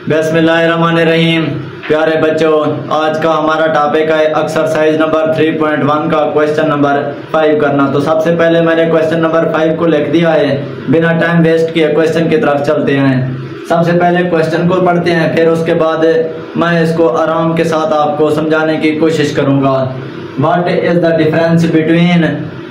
बिस्मिल्लाहिर्रहमानिर्रहीम। प्यारे बच्चों, आज का हमारा टॉपिक है एक्सरसाइज नंबर 3.1 का क्वेश्चन नंबर 5 करना। तो सबसे पहले मैंने क्वेश्चन नंबर 5 को लिख दिया है, बिना टाइम वेस्ट किए क्वेश्चन की तरफ चलते हैं। सबसे पहले क्वेश्चन को पढ़ते हैं, फिर उसके बाद मैं इसको आराम के साथ आपको समझाने की कोशिश करूँगा। What is the difference between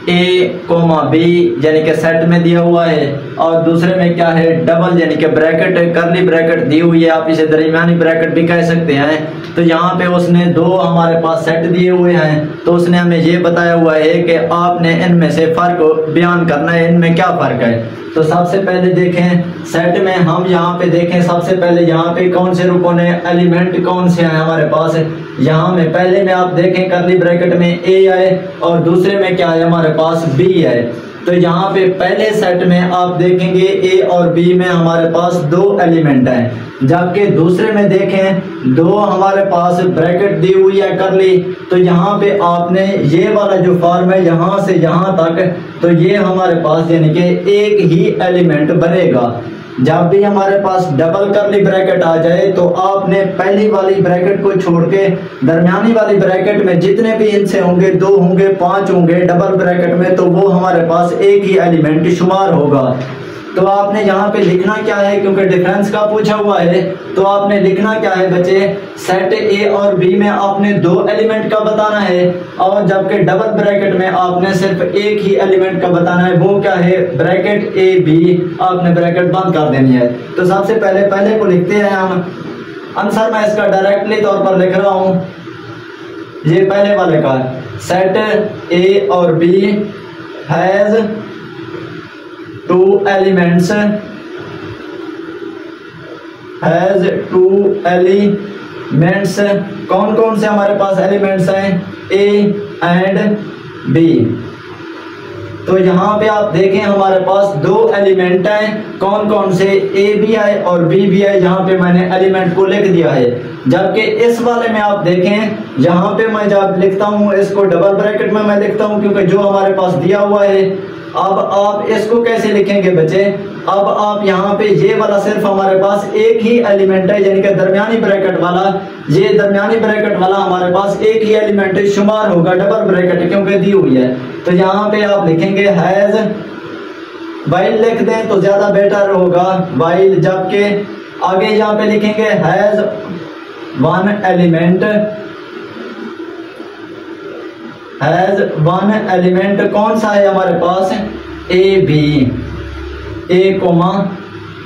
A comma B यानी कि सेट में दिया हुआ है, और दूसरे में क्या है, डबल यानी कि ब्रैकेट, करली ब्रैकेट दी हुई है, आप इसे दरमियानी ब्रैकेट भी कह सकते हैं। तो यहाँ पे उसने दो हमारे पास सेट दिए हुए हैं, तो उसने हमें ये बताया हुआ है कि आपने इनमें से फर्क बयान करना है, इनमें क्या फर्क है। तो सबसे पहले देखें सेट में, हम यहाँ पे देखें सबसे पहले यहाँ पे कौन से रुकों ने एलिमेंट कौन से हैं हमारे पास। यहाँ में पहले में आप देखें करली ब्रैकेट में ए है और दूसरे में क्या है हमारे पास बी है। तो यहाँ पे पहले सेट में आप देखेंगे ए और बी में हमारे पास दो एलिमेंट हैं, जबकि दूसरे में देखें दो हमारे पास ब्रैकेट दी हुई है करली। तो यहाँ पे आपने ये वाला जो फॉर्म है यहाँ से यहाँ तक, तो ये हमारे पास यानी कि एक ही एलिमेंट बनेगा। जब भी हमारे पास डबल करली ब्रैकेट आ जाए तो आपने पहली वाली ब्रैकेट को छोड़ के दरमियानी वाली ब्रैकेट में जितने भी इनसे होंगे, 2 होंगे, 5 होंगे डबल ब्रैकेट में, तो वो हमारे पास एक ही एलिमेंट शुमार होगा। तो आपने यहाँ पे लिखना क्या है, क्योंकि डिफरेंस का पूछा हुआ है, तो आपने लिखना क्या है बच्चे, सेट ए और बी में आपने दो एलिमेंट का बताना है, और जबकि डबल ब्रैकेट में आपने सिर्फ एक ही एलिमेंट का बताना है। वो क्या है, ब्रैकेट ए बी, आपने ब्रैकेट बंद कर देनी है। तो सबसे पहले को लिखते हैं हम। आंसर मैं इसका डायरेक्टली तौर पर लिख रहा हूँ, ये पहले वाले का, सेट ए और B has two elements, has two elements. कौन कौन से हमारे पास एलिमेंट्स हैं, ए एंड बी। तो यहाँ पे आप देखें हमारे पास दो एलिमेंट हैं, कौन कौन से, ए भी है और बी भी है। यहाँ पे मैंने एलिमेंट को लिख दिया है। जबकि इस वाले में आप देखें, यहाँ पे मैं जब लिखता हूँ इसको डबल ब्रैकेट में मैं लिखता हूँ, क्योंकि जो हमारे पास दिया हुआ है। अब आप इसको कैसे लिखेंगे बच्चे, अब आप यहाँ पे ये वाला सिर्फ हमारे पास एक ही एलिमेंट है, यानी कि दरमियानी ब्रैकेट वाला, ये दरमियानी ब्रैकेट वाला हमारे पास एक ही एलिमेंट शुमार होगा, डबल ब्रैकेट क्योंकि दी हुई है। तो यहाँ पे आप लिखेंगे हैज, वाइल लिख दें तो ज्यादा बेटर होगा, वाइल। जबकि आगे यहाँ पे लिखेंगे has one element, has one element. कौन सा है हमारे पास, A B, A comma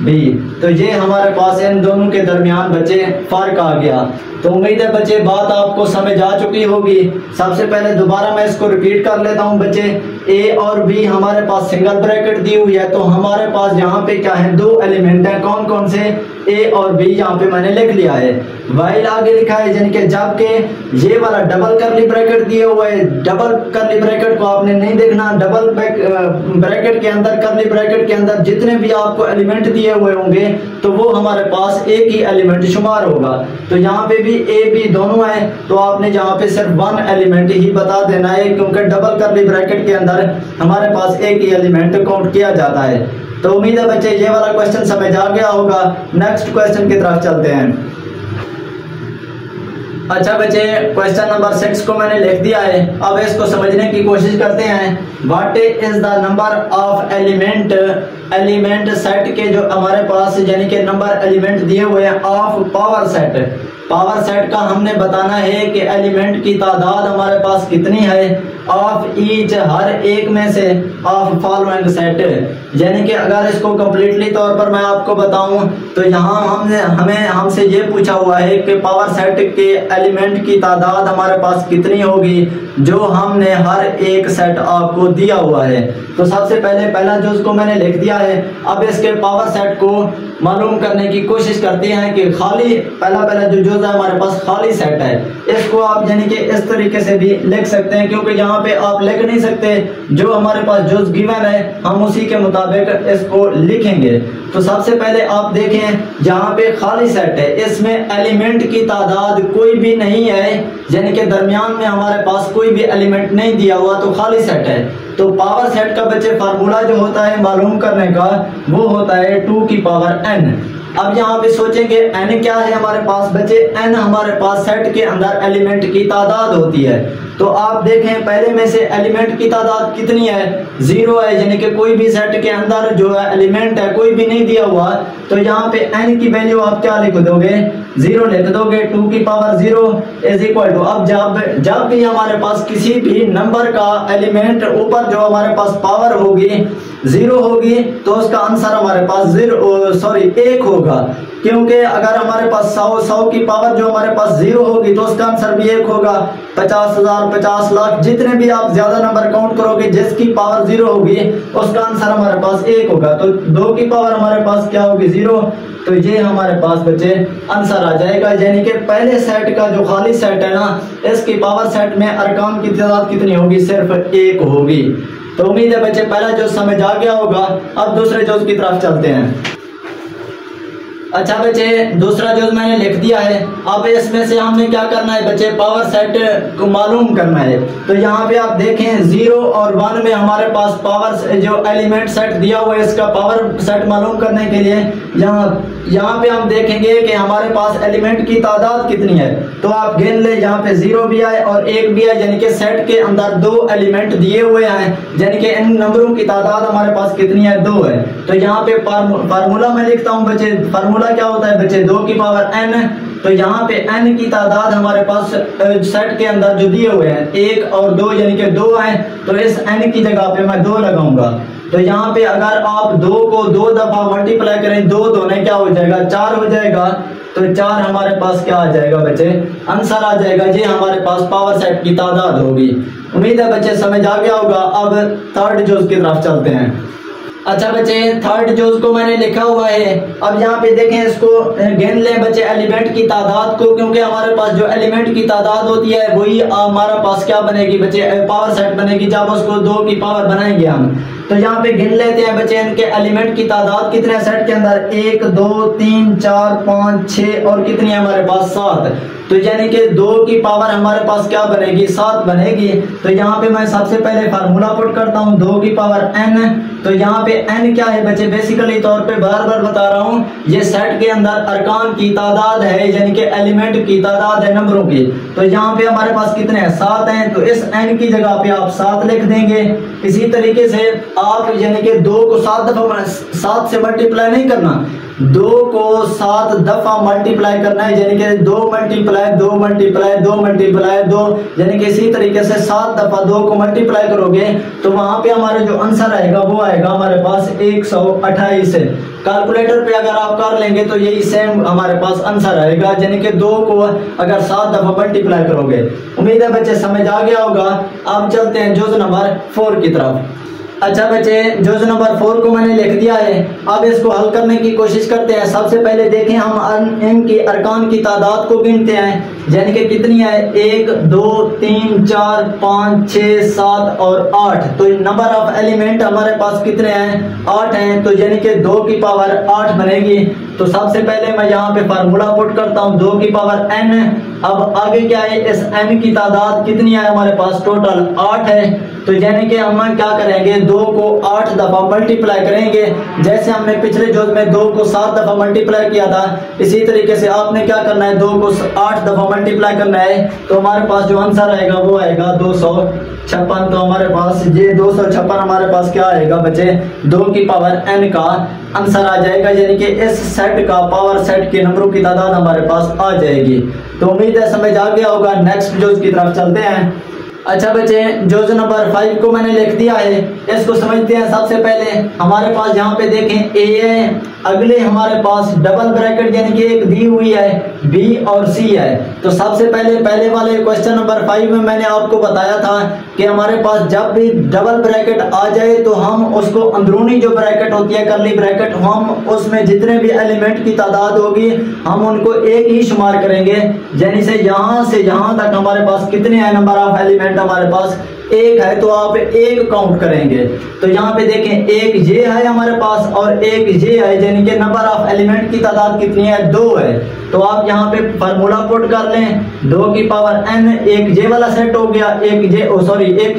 B. तो ये हमारे पास इन दोनों के दरमियान बच्चे फर्क आ गया। तो उम्मीद है बच्चे बात आपको समझ आ चुकी होगी। सबसे पहले दोबारा मैं इसको रिपीट कर लेता हूं बच्चे, ए और बी हमारे पास सिंगल ब्रैकेट दी हुई है, तो हमारे पास यहाँ पे क्या है, दो एलिमेंट है, कौन कौन से, ए और बी, यहाँ पे मैंने लिख लिया है। वाइल आगे लिखा है, यानी कि जबकि ये वाला डबल करली ब्रैकेट दिया हुआ है, डबल करली ब्रैकेट को आपने नहीं देखना, डबल ब्रैकेट के अंदर, करली ब्रैकेट के अंदर जितने भी आपको एलिमेंट दिए हुए होंगे तो वो हमारे पास एक ही एलिमेंट शुमार होगा। तो यहाँ पे भी ए बी दोनों है, तो आपने यहाँ पे सिर्फ वन एलिमेंट ही बता देना है, क्योंकि डबल करली ब्रैकेट के अंदर हमारे पास एक ही एलिमेंट काउंट किया जाता है। तो उम्मीद है बच्चे ये वाला क्वेश्चन समझ आ गया होगा। नेक्स्ट क्वेश्चन की तरफ चलते हैं। अच्छा बच्चे, क्वेश्चन नंबर 6 को मैंने लिख दिया है, अब इसको समझने की कोशिश करते हैं। What is the number of element, element set के जो हमारे पास यानी कि नंबर एलिमेंट दिए हुए हैं of power set. Power set का हमने बताना है कि एलिमेंट की तादाद हमारे पास कितनी है, ऑफ ईच, हर एक में से, ऑफ फॉलोइंग सेट। यानी कि अगर इसको कंप्लीटली तौर पर मैं आपको बताऊं तो यहाँ हमसे ये पूछा हुआ है कि पावर सेट के एलिमेंट की तादाद हमारे पास कितनी होगी, जो हमने हर एक सेट आपको दिया हुआ है। तो सबसे पहले पहला जुज को मैंने लिख दिया है। अब इसके पावर सेट को मालूम करने की कोशिश करते हैं कि खाली पहला जो जुज है हमारे पास खाली सेट है। इसको आप यानी कि इस तरीके से भी लिख सकते हैं, क्योंकि यहाँ पे आप लिख नहीं सकते, जो हमारे पास जुज गिवन है हम उसी के मुताबिक इसको लिखेंगे। तो सबसे पहले आप देखें यहाँ पे खाली सेट है, इसमें एलिमेंट की तादाद कोई भी नहीं है, यानी कि दरमियान में हमारे पास कोई भी एलिमेंट नहीं दिया हुआ, तो खाली सेट है। तो पावर सेट का बच्चे फार्मूला जो होता है मालूम करने का वो होता है 2 की पावर n। अब यहाँ पे सोचेंगे n क्या है हमारे पास बच्चे, n हमारे पास सेट के अंदर एलिमेंट की तादाद होती है। तो आप देखें पहले में से एलिमेंट की तादाद कितनी है, 0 है, यानी कि कोई भी सेट के अंदर जो है एलिमेंट है कोई भी नहीं दिया हुआ। तो यहाँ पे n की वैल्यू आप क्या लिख दोगे, 0 लिख दोगे। 2 की पावर 0 इज इक्वल टू, अब जब भी हमारे पास किसी भी नंबर का एलिमेंट ऊपर जो हमारे पास पावर होगी 0 होगी तो उसका आंसर हमारे पास 1 होगा, क्योंकि अगर हमारे पास 100 की पावर जो हमारे पास 0 होगी तो उसका आंसर भी 1 होगा। 50,000 50 लाख जितने भी आप ज्यादा नंबर काउंट करोगे जिसकी पावर 0 होगी उसका आंसर हमारे पास 1 होगा। तो 2 की पावर हमारे पास क्या होगी, 0। तो ये हमारे पास बच्चे आंसर आ जाएगा, यानी कि पहले सेट का जो खाली सेट है ना, इसकी पावर सेट में अरकान की तादाद कितनी होगी, सिर्फ 1 होगी। तो उम्मीद है बच्चे पहला जोज समझ आ गया होगा। अब दूसरे जोज की तरफ चलते हैं। अच्छा बच्चे, दूसरा जोज मैंने लिख दिया है। अब इसमें से हमने क्या करना है बच्चे, पावर सेट को मालूम करना है। तो यहाँ पे आप देखें 0 और 1 में हमारे पास पावर जो एलिमेंट सेट दिया हुआ है इसका पावर सेट मालूम करने के लिए यहाँ पे हम देखेंगे कि हमारे पास एलिमेंट की तादाद कितनी है। तो आप गिन ले, यहाँ पे 0 भी आए और 1 भी आए, यानी कि सेट के अंदर 2 एलिमेंट दिए हुए हैं, यानी कि इन नंबरों की तादाद हमारे पास कितनी है, 2 है। तो यहाँ पे फार्मूला मैं लिखता हूँ बच्चे, फार्मूला क्या होता है बच्चे, 2 की पावर n। तो यहाँ पे n की तादाद हमारे पास सेट के अंदर जो दिए हुए हैं 1 और 2, यानी कि 2 है। तो इस n की जगह पे मैं 2 लगाऊंगा। तो यहाँ पे अगर आप 2 को 2 दफा मल्टीप्लाई करें, 2 दोने क्या हो जाएगा, 4 हो जाएगा। तो 4 हमारे पास क्या आ जाएगा बच्चे, आंसर आ जाएगा। ये हमारे पास पावर सेट की तादाद होगी। उम्मीद है बच्चे समझ आ गया होगा। अब थर्ड जोज की तरफ चलते हैं। अच्छा बच्चे, थर्ड जोज को मैंने लिखा हुआ है। अब यहाँ पे देखें, इसको गिन लें बच्चे एलिमेंट की तादाद को, क्योंकि हमारे पास जो एलिमेंट की तादाद होती है वही हमारा पास क्या बनेगी बच्चे, पावर सेट बनेगी जब उसको 2 की पावर बनाएंगे हम। तो यहाँ पे गिन लेते हैं बच्चे इनके एलिमेंट की तादाद कितने है सेट के अंदर, 1 2 3 4 5 6 और कितनी है हमारे पास, 7। तो यानी कि 2 की पावर हमारे पास क्या बनेगी, 7 बनेगी। तो यहाँ पे मैं सबसे पहले फार्मूला पुट करता हूँ, 2 की पावर n। तो यहाँ पे n क्या है बच्चे, बेसिकली तौर पे बार बार बता रहा हूँ, ये सेट के अंदर अरकान की तादाद है, यानी कि एलिमेंट की तादाद है नंबरों की। तो यहाँ पे हमारे पास कितने हैं, 7 हैं। तो इस n की जगह पे आप 7 लिख देंगे। इसी तरीके से आप यानी कि 2 को 7 से मल्टीप्लाई नहीं करना, 2 को 7 दफा मल्टीप्लाई करना है, यानी कि 2 मल्टीप्लाई 2 मल्टीप्लाई 2 मल्टीप्लाई 2, यानी कि इसी तरीके से 7 दफा 2 को मल्टीप्लाई करोगे तो वहां पे हमारे जो आंसर आएगा वो आएगा हमारे पास 128। कैलकुलेटर पे अगर आप कर लेंगे तो यही सेम हमारे पास आंसर आएगा, यानी कि 2 को अगर 7 दफा मल्टीप्लाई करोगे। उम्मीद है बच्चे समझ आ गया होगा। अब चलते हैं जोज नंबर 4 की तरफ। अच्छा बच्चे, जोज नंबर 4 को मैंने लिख दिया है। अब इसको हल करने की कोशिश करते हैं। सबसे पहले देखें हम इनकी अरकान की तादाद को गिनते हैं, यानी कि कितनी है, 1 2 3 4 5 6 7 और 8। तो नंबर ऑफ एलिमेंट हमारे पास कितने हैं, 8 हैं। तो यानी कि 2 की पावर 8 बनेगी। तो सबसे पहले मैं यहाँ पे फार्मूला पुट करता हूँ, 2 की पावर n। अब आगे क्या है, इस n की तादाद कितनी है हमारे पास, टोटल 8 है। तो यानी कि हम क्या करेंगे, 2 को 8 दफा मल्टीप्लाई करेंगे। जैसे हमने पिछले जोज में 2 को 7 दफा मल्टीप्लाई किया था, इसी तरीके से आपने क्या करना है, 2 को 8 दफा मल्टीप्लाई करना है। तो हमारे पास जो आंसर आएगा वो आएगा 256। तो हमारे पास ये 256 हमारे पास क्या आएगा बच्चे, 2 की पावर n का आंसर आ जाएगा, यानी कि इस सेट का पावर सेट के नंबरों की तादाद हमारे पास आ जाएगी। तो उम्मीद है समझ आ गया होगा। नेक्स्ट जोज की तरफ चलते हैं। अच्छा बच्चे, जोज नंबर 5 को मैंने लिख दिया है। इसको समझते हैं। सबसे पहले हमारे पास यहाँ पे देखें a है, अगले हमारे पास डबल ब्रैकेट यानी कि एक दी हुई है b और c है। तो सबसे पहले वाले क्वेश्चन नंबर 5 में मैंने आपको बताया था कि हमारे पास जब भी डबल ब्रैकेट आ जाए तो हम उसको अंदरूनी जो ब्रैकेट होती है करली ब्रैकेट, हम उसमें जितने भी एलिमेंट की तादाद होगी हम उनको एक ही शुमार करेंगे। यानी से यहाँ तक हमारे पास कितने हैं नंबर ऑफ एलिमेंट, हमारे पास 1 है। तो आप 1 काउंट करेंगे। तो यहाँ पे देखें 1 ये है हमारे पास और 1 ये है, यानी कि नंबर ऑफ एलिमेंट की तादाद कितनी है, 2 है। तो आप यहाँ पे फार्मूला पुट कर लें, 2 की पावर n, एक जे वाला सेट हो गया, एक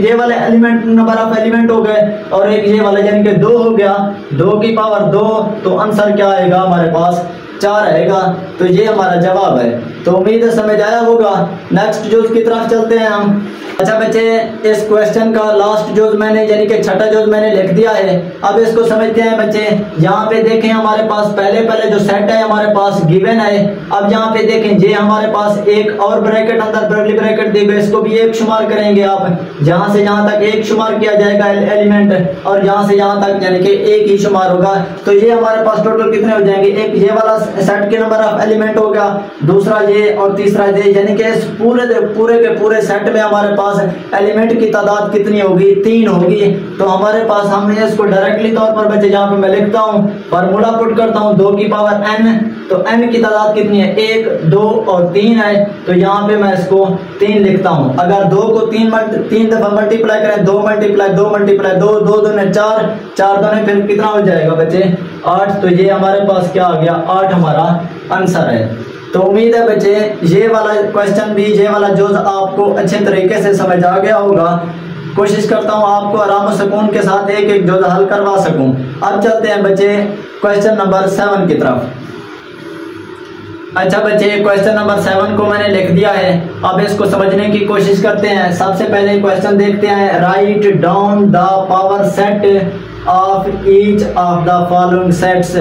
जे वाले एलिमेंट नंबर ऑफ एलिमेंट हो गए और एक जे वाला यानी कि 2 हो गया, 2 की पावर 2। तो आंसर क्या आएगा हमारे पास 4 आएगा। तो ये हमारा जवाब है। तो उम्मीद है समझ आया होगा। नेक्स्ट जोज की तरफ चलते हैं हम। अच्छा बच्चे, इस क्वेश्चन का लास्ट जोज मैंने यानी कि छठा जोज मैंने लिख दिया है। अब इसको समझते हैं बच्चे। यहाँ पे देखें हमारे पास पहले जो सेट है हमारे पास गिवन है। अब यहाँ पे देखें ये हमारे पास एक और ब्रैकेट अंदर कर्ली ब्रैकेट देगा, इसको भी एक शुमार करेंगे आप। जहां से जहां तक एक शुमार किया जाएगा एलिमेंट, और यहां से यहां तक यानी कि एक ही शुमार होगा। तो ये हमारे पास टोटल कितने हो जाएंगे, एक ये वाला सेट के नंबर ऑफ एलिमेंट हो गया, दूसरा ये और तीसरा ये, यानी कि इस पूरे के पूरे सेट में हमारे पास एलिमेंट की तादाद कितनी होगी, 3 होगी। तो हमारे पास हमने इसको डायरेक्टली तौर पर बच्चे जहां पे मैं लिखता हूं फार्मूला पुट करता हूं 2 की पावर n। तो n की तादाद कितनी है, 1 2 और 3 है। तो यहाँ पे मैं इसको 3 लिखता हूँ। अगर 2 को 3 दफा मल्टीप्लाई करें, 2 मल्टीप्लाई 2 मल्टीप्लाई 2 2 दूने 4 4 दूने फिर कितना हो जाएगा बच्चे 8। तो ये हमारे पास क्या आ गया, 8 हमारा आंसर है। तो उम्मीद है बच्चे ये वाला क्वेश्चन भी, ये वाला जोज आपको अच्छे तरीके से समझ आ गया होगा। कोशिश करता हूँ आपको आराम और सुकून के साथ एक एक जोज हल करवा सकूं। अब चलते हैं बच्चे क्वेश्चन नंबर 7 की तरफ। अच्छा बच्चे, क्वेश्चन नंबर 7 को मैंने लिख दिया है। अब इसको समझने की कोशिश करते हैं। सबसे पहले क्वेश्चन देखते हैं। Write down the power set of each of the following sets.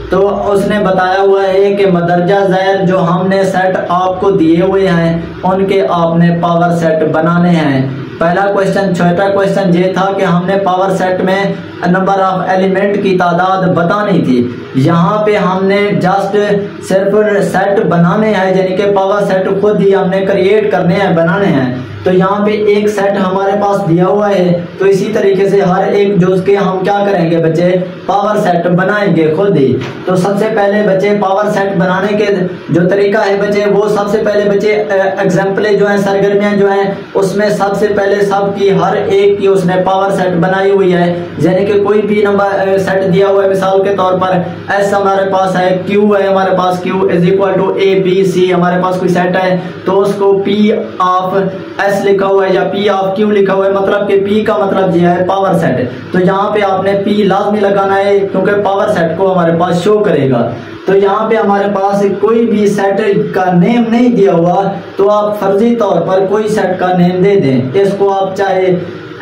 तो उसने बताया हुआ है कि मदरजा ज़ैल जो हमने सेट आपको दिए हुए हैं उनके आपने पावर सेट बनाने हैं। पहला क्वेश्चन, छोटा क्वेश्चन ये था कि हमने पावर सेट में नंबर ऑफ एलिमेंट की तादाद बतानी थी। यहाँ पे हमने जस्ट सिर्फ सेट बनाने हैं, यानी कि पावर सेट खुद ही हमने क्रिएट करने हैं, बनाने हैं। तो यहाँ पे एक सेट हमारे पास दिया हुआ है, तो इसी तरीके से हर एक जोज के हम क्या करेंगे बच्चे, पावर सेट बनाएंगे खुद ही। तो सबसे पहले बच्चे पावर सेट बनाने के जो तरीका है बच्चे, वो सबसे पहले बच्चे एग्जाम्पलें जो है, सरगर्मियाँ जो हैं, उसमें सबसे पहले सबकी हर एक की उसने पावर सेट बनाई हुई है। यानी कि कोई भी नंबर सेट दिया हुआ है, मिसाल के तौर पर एस हमारे पास है, क्यू है हमारे पास, Q is equal to A B C हमारे पास कोई सेट है, तो उसको पी ऑफ एस लिखा हुआ है या पी ऑफ क्यू लिखा हुआ है, मतलब कि पी का मतलब ये है पावर सेट। तो यहाँ पे आपने पी लाजमी लगाना है क्योंकि पावर सेट को हमारे पास शो करेगा। तो यहाँ पे हमारे पास कोई भी सेट का नेम नहीं दिया हुआ, तो आप फर्जी तौर पर कोई सेट का नेम दे दें। इसको आप चाहे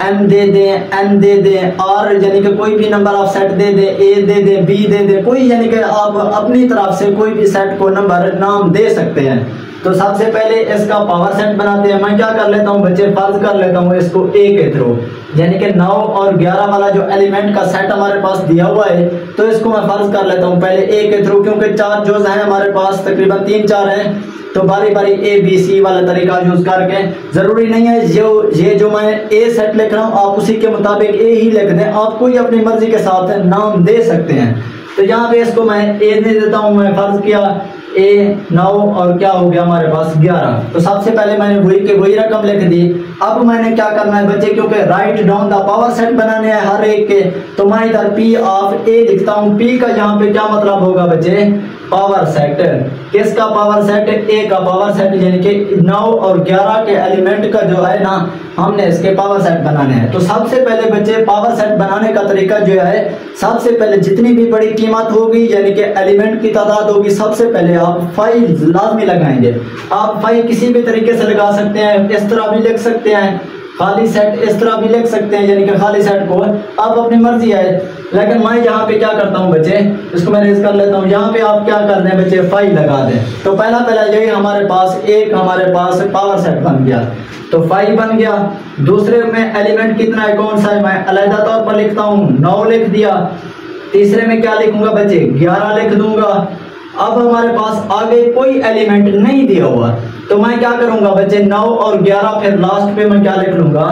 एम दे दें, एन दे दें, और यानी कि कोई भी नंबर ऑफ सेट दे दें, ए दे दें, बी दे दें, कोई यानी कि आप अपनी तरफ से कोई भी सेट को नंबर नाम दे सकते हैं। तो सबसे पहले इसका पावर सेट बनाते हैं। मैं क्या कर लेता हूँ बच्चे, फर्ज कर लेता हूँ इसको ए के थ्रू, यानी कि 9 और 11 वाला जो एलिमेंट का सेट हमारे पास दिया हुआ है, तो इसको मैं फर्ज कर लेता हूँ पहले ए के थ्रू, क्योंकि 4 जोज हैं हमारे पास, तकरीबन 3-4 हैं। तो बारी बारी ए बी सी वाला तरीका यूज करके, जरूरी नहीं है जो मैं ए सेट लिख रहा हूँ आप उसी के मुताबिक ए ही लिख दें, आप कोई अपनी मर्जी के साथ नाम दे सकते हैं। तो यहाँ पे इसको मैं ए दे देता हूँ, मैं फर्ज किया ए 9 और क्या हो गया हमारे पास 11। तो सबसे पहले मैंने वही रकम लिख दी। अब मैंने क्या करना है बच्चे, क्योंकि write down the power set बनाने हैं हर एक के, तो मैं इधर पी ऑफ ए लिखता हूँ। पी का यहाँ पे क्या मतलब होगा बच्चे, पावर सेट। किसका पावर सेट, ए का पावर सेट, यानी कि 9 और 11 के एलिमेंट का जो है ना, हमने इसके पावर सेट बनाने हैं। तो सबसे पहले बच्चे पावर सेट बनाने का तरीका जो है, सबसे पहले जितनी भी बड़ी कीमत होगी यानी कि एलिमेंट की तादाद होगी, सबसे पहले आप 5 लाजमी लगाएंगे। आप 5 किसी भी तरीके से लगा सकते हैं, इस तरह भी लिख सकते हैं, खाली सेट इस तरह भी लिख सकते हैं, यानी कि खाली सेट को आप अपनी मर्जी है। लेकिन मैं यहाँ पे क्या करता हूँ बच्चे, इसको मैं रेज कर लेता हूँ। यहाँ पे आप क्या कर दें बच्चे, 5 लगा दें। तो पहला यही हमारे पास एक हमारे पास पावर सेट बन गया, तो 5 बन गया। दूसरे में एलिमेंट कितना है, कौन सा है, मैं अलग तौर पर लिखता हूँ, 9 लिख दिया। तीसरे में क्या लिखूंगा बच्चे, 11 लिख दूंगा। अब हमारे पास आगे कोई एलिमेंट नहीं दिया हुआ, तो मैं क्या करूंगा बच्चे, 9 और 11, फिर लास्ट पे मैं क्या लिख लूंगा,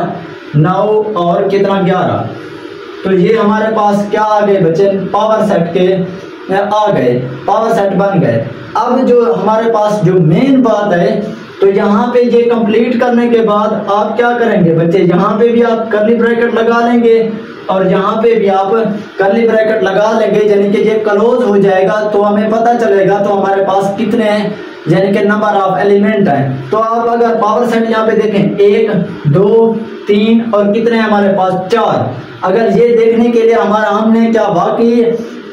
9 और कितना 11। तो ये हमारे पास क्या आ गए बच्चे, पावर सेट के आ गए, पावर सेट बन गए। अब जो हमारे पास जो मेन बात है, तो यहाँ पे ये कंप्लीट करने के बाद आप क्या करेंगे बच्चे, यहाँ पे भी आप कर्ली ब्रैकेट लगा लेंगे और यहाँ पे भी आप कर्ली ब्रैकेट लगा लेंगे, यानी कि ये क्लोज हो जाएगा। तो हमें पता चलेगा तो हमारे पास कितने हैं, यानी कि नंबर ऑफ एलिमेंट है। तो आप अगर पावर सेट यहाँ पे देखें 1 2 3 और कितने हमारे पास 4। अगर ये देखने के लिए हमने क्या वाकई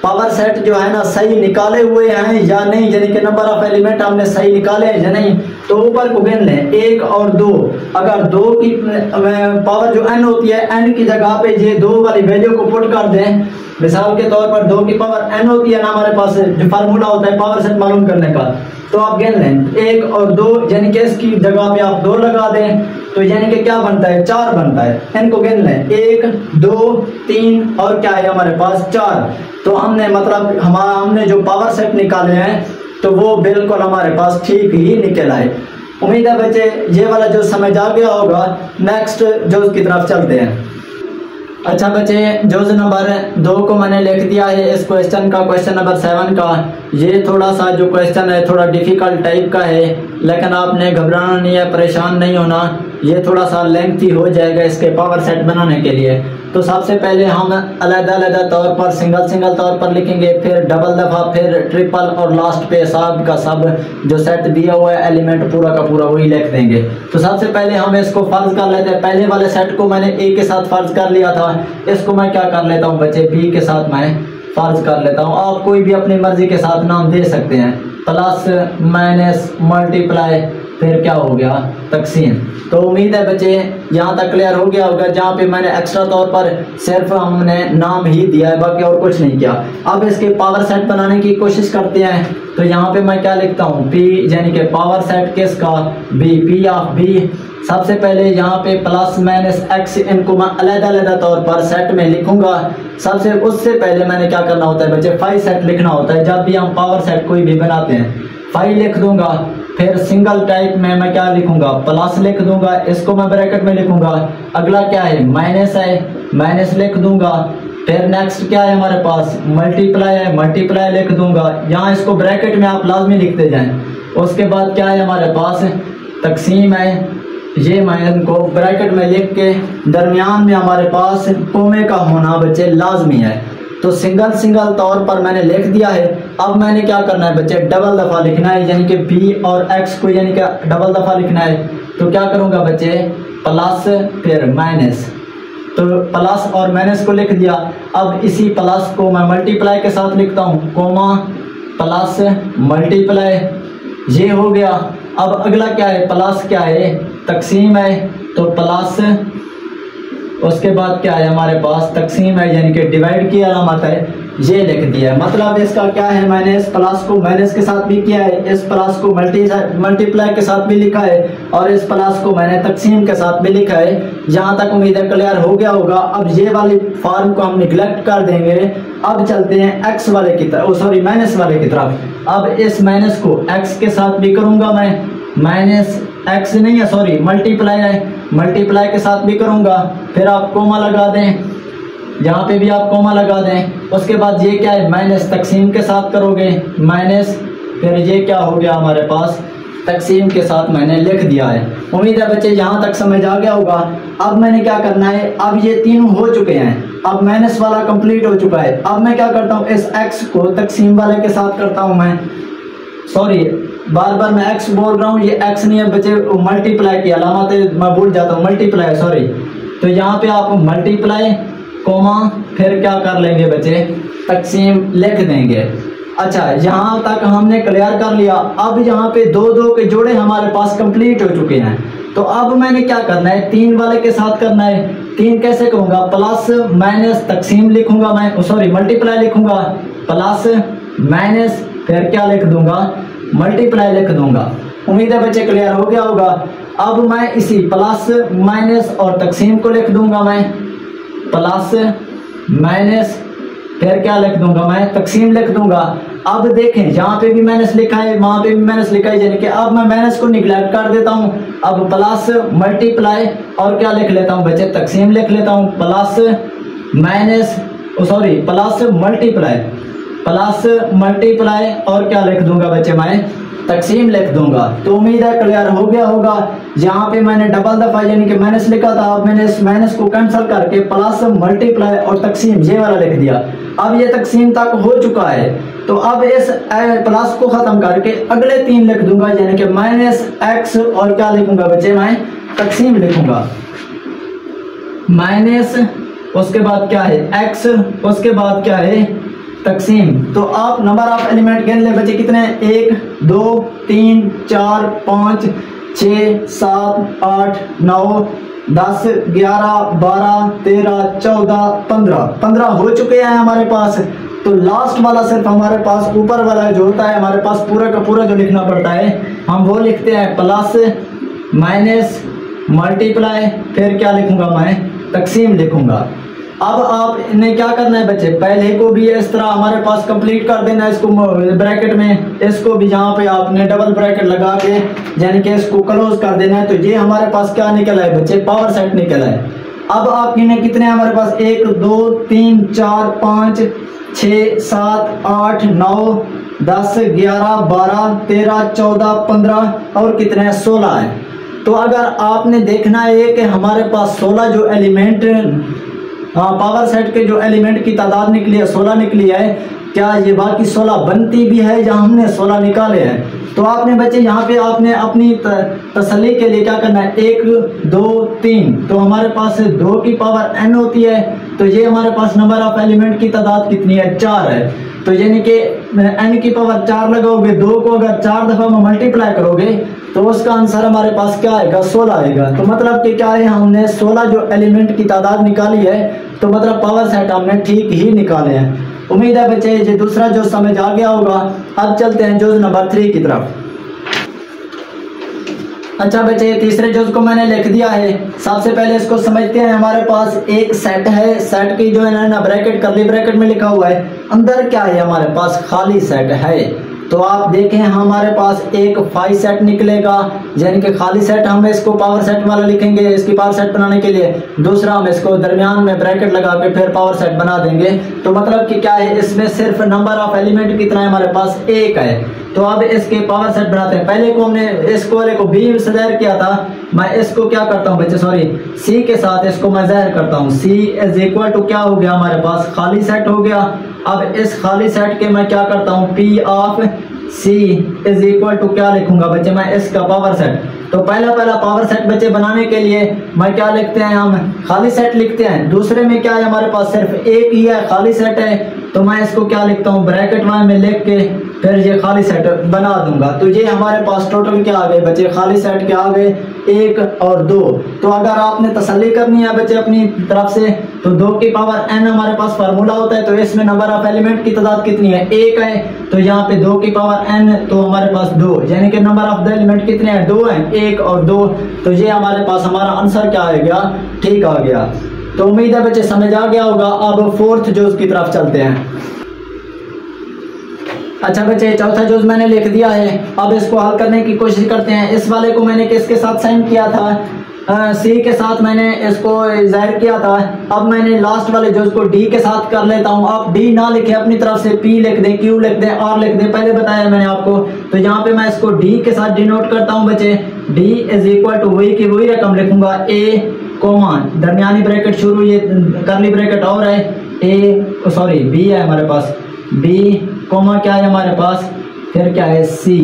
पावर सेट जो है ना सही निकाले हुए हैं या नहीं, यानी कि नंबर ऑफ एलिमेंट हमने सही निकाले हैं या नहीं। तो ऊपर को गिन लें 1 और 2, अगर 2 की पावर जो n होती है, n की जगह पे ये 2 वाली वैल्यू को पुट कर दें। मिसाल के तौर पर 2 की पावर n होती है ना हमारे पास, जो फार्मूला होता है पावर सेट मालूम करने का, तो आप गिन लें 1 और 2, यानी कि इसकी जगह पे आप 2 लगा दें, तो यानी कि क्या बनता है 4 बनता है। इनको गिन लें 1 2 3 और क्या है हमारे पास 4। तो हमने मतलब हमने जो पावर सेट निकाले हैं तो वो बिल्कुल हमारे पास ठीक ही निकल आए। उम्मीद है बच्चे ये वाला जो समझ आ गया होगा। नेक्स्ट जोज की तरफ चलते हैं। अच्छा बच्चे, जोज नंबर 2 को मैंने लिख दिया है इस क्वेश्चन का, क्वेश्चन नंबर 7 का। ये थोड़ा सा जो क्वेश्चन है थोड़ा डिफिकल्ट टाइप का है, लेकिन आपने घबराना नहीं है, परेशान नहीं होना। ये थोड़ा सा लेंथी हो जाएगा इसके पावर सेट बनाने के लिए। तो सबसे पहले हम अलग-अलग तौर पर सिंगल तौर पर लिखेंगे, फिर डबल दफ़ा, फिर ट्रिपल, और लास्ट पे सब का सब जो सेट दिया हुआ है एलिमेंट पूरा का पूरा वही लिख देंगे। तो सबसे पहले हम इसको फर्ज कर लेते हैं। पहले वाले सेट को मैंने ए के साथ फर्ज कर लिया था, इसको मैं क्या कर लेता हूँ बच्चे बी के साथ मैं फर्ज कर लेता हूँ। आप कोई भी अपनी मर्जी के साथ नाम दे सकते हैं, प्लस माइनस मल्टीप्लाई, फिर क्या हो गया तकसीम। तो उम्मीद है बच्चे यहाँ तक क्लियर हो गया होगा, जहाँ पे मैंने एक्स्ट्रा तौर पर सिर्फ हमने नाम ही दिया है, बाकी और कुछ नहीं किया। अब इसके पावर सेट बनाने की कोशिश करते हैं। तो यहाँ पे मैं क्या लिखता हूँ P, यानी कि पावर सेट किसका B, P ऑफ B। सबसे पहले यहाँ पे प्लस माइनस x, इनको मैं अलग-अलग तौर पर सेट में लिखूंगा। उससे पहले मैंने क्या करना होता है बच्चे 5 सेट लिखना होता है। जब भी हम पावर सेट कोई भी बनाते हैं 5 लिख दूंगा। फिर सिंगल टाइप में मैं क्या लिखूंगा प्लस लिख दूंगा, इसको मैं ब्रैकेट में लिखूंगा। अगला क्या है माइनस है, माइनस लिख दूंगा। फिर नेक्स्ट क्या है हमारे पास मल्टीप्लाई है, मल्टीप्लाई लिख दूंगा। यहाँ इसको ब्रैकेट में आप लाजमी लिखते जाएं। उसके बाद क्या है हमारे पास तकसीम है, ये मैं इनको ब्रैकेट में लिख के दरमियान में हमारे पास कोमे का होना बच्चे लाजमी है। तो सिंगल तौर पर मैंने लिख दिया है। अब मैंने क्या करना है बच्चे डबल दफ़ा लिखना है, यानी कि b और x को यानी कि डबल दफ़ा लिखना है। तो क्या करूँगा बच्चे प्लस फिर माइनस, तो प्लस और माइनस को लिख दिया। अब इसी प्लस को मैं मल्टीप्लाई के साथ लिखता हूँ, कोमा प्लस मल्टीप्लाई, ये हो गया। अब अगला क्या है प्लस क्या है तकसीम है, तो प्लस उसके बाद क्या है हमारे पास तकसीम है, यानी कि डिवाइड की अलामत है, ये लिख दिया है। मतलब इसका क्या है मैंने इस प्लस को माइनस के साथ भी किया है, इस प्लस को मल्टीप्लाई के साथ भी लिखा है, और इस प्लस को मैंने तकसीम के साथ भी लिखा है। यहाँ तक उम्मीद है क्लियर हो गया होगा। अब ये वाली फॉर्म को हम निगलेक्ट कर देंगे। अब चलते हैं एक्स वाले की तरफ, सॉरी माइनस वाले की तरफ। अब इस माइनस को एक्स के साथ भी करूँगा मैं, माइनस एक्स नहीं है सॉरी मल्टीप्लाई है, मल्टीप्लाई के साथ भी करूँगा। फिर आप कोमा लगा दें, यहाँ पे भी आप कोमा लगा दें। उसके बाद ये क्या है माइनस तकसीम के साथ करोगे माइनस, फिर ये क्या हो गया हमारे पास तकसीम के साथ मैंने लिख दिया है। उम्मीद है बच्चे यहाँ तक समझ आ गया होगा। अब मैंने क्या करना है, अब ये तीनों हो चुके हैं, अब माइनस वाला कंप्लीट हो चुका है। अब मैं क्या करता हूँ इस एक्स को तकसीम वाले के साथ करता हूँ मैं, सॉरी बार बार मैं एक्स बोल रहा हूँ, ये एक्स नहीं है बच्चे, मल्टीप्लाई की अलामत है, मैं भूल जाता हूँ मल्टीप्लाई सॉरी। तो यहाँ पे आप मल्टीप्लाई कोमा फिर क्या कर लेंगे बच्चे तकसीम लिख देंगे। अच्छा यहाँ तक हमने क्लियर कर लिया। अब यहाँ पे 2 के जोड़े हमारे पास कंप्लीट हो चुके हैं। तो अब मैंने क्या करना है 3 वाले के साथ करना है। 3 कैसे करूँगा प्लस माइनस तकसीम लिखूंगा मैं, सॉरी मल्टीप्लाई लिखूंगा, प्लस माइनस फिर क्या लिख दूंगा मल्टीप्लाई लिख दूंगा। उम्मीद है बच्चे क्लियर हो गया होगा। अब मैं इसी प्लस माइनस और तकसीम को लिख दूंगा मैं, प्लस माइनस फिर क्या लिख दूंगा मैं तकसीम लिख दूंगा। अब देखें यहाँ पे भी माइनस लिखा है, वहां पे भी माइनस लिखा है, यानी कि अब मैं माइनस को निगलेक्ट कर देता हूँ। अब प्लस मल्टीप्लाई और क्या लिख लेता हूँ बच्चे तकसीम लिख लेता हूँ, plus minus sorry plus multiply, plus multiply और क्या लिख दूंगा बच्चे मैं तकसीम लिख दूंगा। तो उम्मीद है क्लियर हो गया होगा। यहाँ पे मैंने डबल दफा यानी कि माइनस लिखा था, अब मैंने इस माइनस को कैंसिल करके प्लस मल्टीप्लाई और तकसीम ये वाला लिख दिया। अब ये तकसीम तक हो चुका है। तो अब इस प्लस को खत्म करके अगले 3 लिख दूंगा, यानी कि माइनस एक्स और क्या लिखूंगा बच्चे मैं तकसीम लिखूंगा, माइनस उसके बाद क्या है एक्स, उसके बाद क्या है तकसीम। तो आप नंबर ऑफ एलिमेंट गिन ले बच्चे कितने हैं, 1 2 3 4 5 6 7 8 9 10 11 12 13 14 15 हो चुके हैं हमारे पास। तो लास्ट वाला सिर्फ हमारे पास ऊपर वाला जो होता है हमारे पास पूरा का पूरा जो लिखना पड़ता है हम वो लिखते हैं प्लस माइनस मल्टीप्लाई, फिर क्या लिखूंगा मैं, तकसीम लिखूंगा। अब आप इन्हें क्या करना है बच्चे, पहले को भी इस तरह हमारे पास कंप्लीट कर देना है इसको ब्रैकेट में, इसको भी जहाँ पे आपने डबल ब्रैकेट लगा के यानी कि इसको क्लोज कर देना है। तो ये हमारे पास क्या निकला है बच्चे, पावर सेट निकला है। अब आप इन्हें कितने हमारे पास 1 2 3 4 5 6 7 8 9 10 11 12 13 14 15 और कितने हैं 16 है। तो अगर आपने देखना है कि हमारे पास 16 जो एलिमेंट पावर सेट के जो एलिमेंट की तादाद निकली है 16 निकली है, क्या ये बाकी 16 बनती भी है जहाँ हमने 16 निकाले हैं। तो आपने बच्चे यहाँ पे आपने अपनी तसल्ली के लिए क्या करना है, 1 2 3 तो हमारे पास 2 की पावर n होती है। तो ये हमारे पास नंबर ऑफ एलिमेंट की तादाद कितनी है, 4 है। तो यानी कि n की पावर 4 लगाओगे, 2 को अगर 4 दफा में मल्टीप्लाई करोगे तो उसका आंसर हमारे पास क्या आएगा, 16 आएगा। तो मतलब कि क्या है, हमने 16 जो एलिमेंट की तादाद निकाली है, तो मतलब पावर सेट हमने ठीक ही निकाले हैं। उम्मीद है बच्चे ये दूसरा जो समझ आ गया होगा। अब चलते हैं जुज नंबर 3 की तरफ। अच्छा बच्चे, तीसरे जुज को मैंने लिख दिया है। सबसे पहले इसको समझते हैं। हमारे पास एक सेट है, सेट की जो है ना ब्रैकेट करली ब्रैकेट में लिखा हुआ है, अंदर क्या है हमारे पास खाली सेट है। तो आप देखें हमारे पास एक 5 सेट निकलेगा, यानी कि खाली सेट हम इसको पावर सेट वाला लिखेंगे इसकी पावर सेट बनाने के लिए। दूसरा हम इसको दरमियान में ब्रैकेट लगा के फिर पावर सेट बना देंगे। तो मतलब कि क्या है, इसमें सिर्फ नंबर ऑफ एलिमेंट कितना है हमारे पास, 1 है। तो अब इसके पावर सेट बनाते हैं। पहले को हमने इस वाले को बी से ज़ाहिर किया था, मैं इसको क्या करता हूँ बच्चे, सॉरी सी के साथ इसको मैं ज़ाहिर करता हूँ। सी इज इक्वल टू क्या हो गया हमारे पास, खाली सेट हो गया। अब इस खाली सेट के मैं क्या करता हूँ, P of C is equal to क्या लिखूंगा बच्चे, मैं इसका पावर सेट। तो पहला पावर सेट बच्चे बनाने के लिए मैं क्या लिखते हैं, हम खाली सेट लिखते हैं। दूसरे में क्या है हमारे पास, सिर्फ एक ही है, खाली सेट है। तो मैं इसको क्या लिखता हूँ, ब्रैकेट में लिख के फिर ये खाली सेट बना दूंगा। तो ये हमारे पास टोटल क्या आ गए बच्चे, खाली सेट क्या आ गए, 1 और 2। तो अगर आपने तसल्ली करनी है बच्चे अपनी तरफ से, तो 2 की पावर n हमारे पास फार्मूला होता है। तो इसमें नंबर ऑफ एलिमेंट की तादाद कितनी है, 1 है। तो यहाँ पे 2 की पावर n तो हमारे पास 2, यानी कि नंबर ऑफ द एलिमेंट कितने हैं, 2 हैं, 1 और 2। तो ये हमारे पास हमारा आंसर क्या आ गया, ठीक आ गया। तो उम्मीद है बच्चे समझ आ गया होगा। अब फोर्थ जुज की तरफ चलते हैं। अच्छा बच्चे, चौथा जुज मैंने लिख दिया है। अब इसको हल करने की कोशिश करते हैं। इस वाले को मैंने किसके साथ साइन किया था, सी के साथ मैंने इसको जाहिर किया था। अब मैंने लास्ट वाले जुज को डी के साथ कर लेता हूँ। आप डी ना लिखे, अपनी तरफ से पी लिख दें, क्यू लिख दें, आर लिख दें, पहले बताया मैंने आपको। तो यहाँ पे मैं इसको डी के साथ डिनोट करता हूँ बच्चे। डी इज इक्वल टू वही की वही रकम लिखूंगा, ए कोमा दरमियानी ब्रैकेट शुरू, ये करली ब्रैकेट और है, ए सॉरी बी है हमारे पास, बी कोमा क्या है हमारे पास, फिर क्या है सी।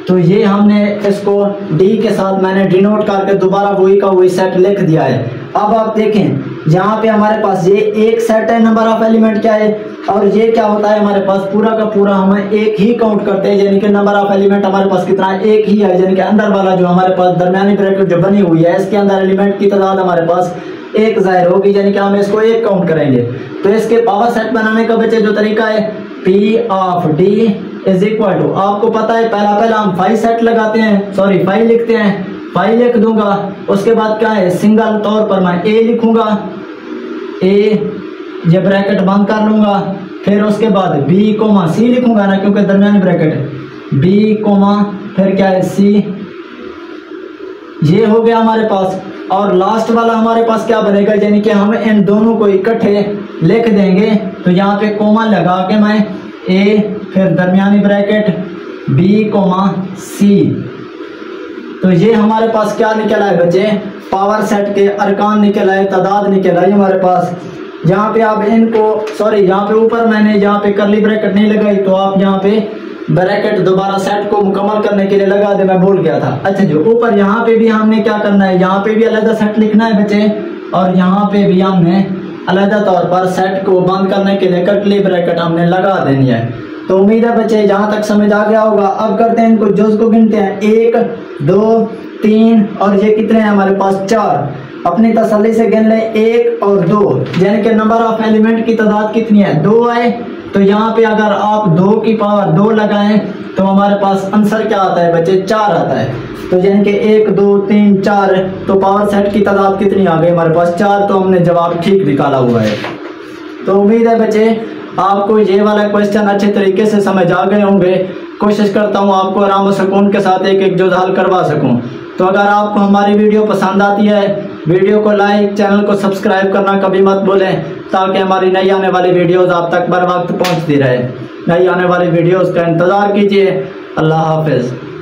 तो ये हमने इसको डी के साथ मैंने डिनोट करके दोबारा वही का वही सेट लिख दिया है। अब आप देखें यहाँ पे हमारे पास ये एक सेट है, नंबर ऑफ एलिमेंट क्या है, और ये क्या होता है हमारे पास पूरा का पूरा हम एक ही काउंट करते हैं, यानी कि नंबर ऑफ एलिमेंट हमारे पास कितना है, एक ही है। यानी कि अंदर वाला जो हमारे पास दरमियानी ब्रैकेट जो बनी हुई है, इसके अंदर एलिमेंट की तादाद हमारे पास 1 जाहिर होगी, यानी कि हम इसको 1 काउंट करेंगे। तो इसके पावर सेट बनाने का बच्चे जो तरीका है, P of D is equal to, आपको पता है पहला हम 5 सेट लगाते हैं, सॉरी 5 लिखते हैं, 5 लिख दूंगा। उसके बाद क्या है, सिंगल तौर पर मैं ए लिखूंगा, ए ये ब्रैकेट बंद कर लूंगा। फिर उसके बाद बी कोमा सी लिखूंगा ना, क्योंकि दरमियानी ब्रैकेट है, बी कोमा फिर क्या है सी, ये हो गया हमारे पास। और लास्ट वाला हमारे पास क्या बनेगा, यानी कि हम इन दोनों को इकट्ठे लिख देंगे। तो यहाँ पे कोमा लगा के मैं ए फिर दरमियानी ब्रैकेट बी कोमा सी। तो ये हमारे पास क्या निकला है बच्चे, पावर सेट के अरकान निकल आए, तादाद निकल आई हमारे पास। यहाँ पे आप इनको सॉरी यहाँ पे ऊपर मैंने यहाँ पे करली ब्रैकेट नहीं लगाई, तो आप यहाँ पे ब्रैकेट दोबारा सेट को मुकम्मल करने के लिए लगा दे, मैं भूल गया था। अच्छा जो ऊपर यहाँ पे भी हमने क्या करना है, यहाँ पे भी अलग सेट लिखना है बच्चे, और यहाँ पे भी हमने अलहदा तौर पर सेट को बंद करने के लिए कर्ली ब्रैकेट हमने लगा देनी है। तो उम्मीद है बच्चे जहाँ तक समझ आ गया होगा। अब करते हैं इनको जुज़ को गिनते हैं, 1 2 3 और ये कितने हैं हमारे पास 4। अपनी तसल्ली से गिन लें 1 और 2, यानी कि नंबर ऑफ एलिमेंट की तादाद कितनी है 2 आए। तो यहाँ पे अगर आप 2 की पावर 2 लगाएं तो हमारे पास आंसर क्या आता है बच्चे 4 आता है। तो यानी कि 1 2 3 4, तो पावर सेट की तादाद कितनी आ गई हमारे पास 4। तो हमने जवाब ठीक निकाला हुआ है। तो उम्मीद है बच्चे आपको ये वाला क्वेश्चन अच्छे तरीके से समझ आ गए होंगे। कोशिश करता हूँ आपको आराम और सुकून के साथ एक एक जुज़ हल करवा सकूँ। तो अगर आपको हमारी वीडियो पसंद आती है, वीडियो को लाइक, चैनल को सब्सक्राइब करना कभी मत भूलें, ताकि हमारी नई आने वाली वीडियोस आप तक बर वक्त पहुँचती रहे। नई आने वाली वीडियोस का इंतज़ार कीजिए। अल्लाह हाफिज़।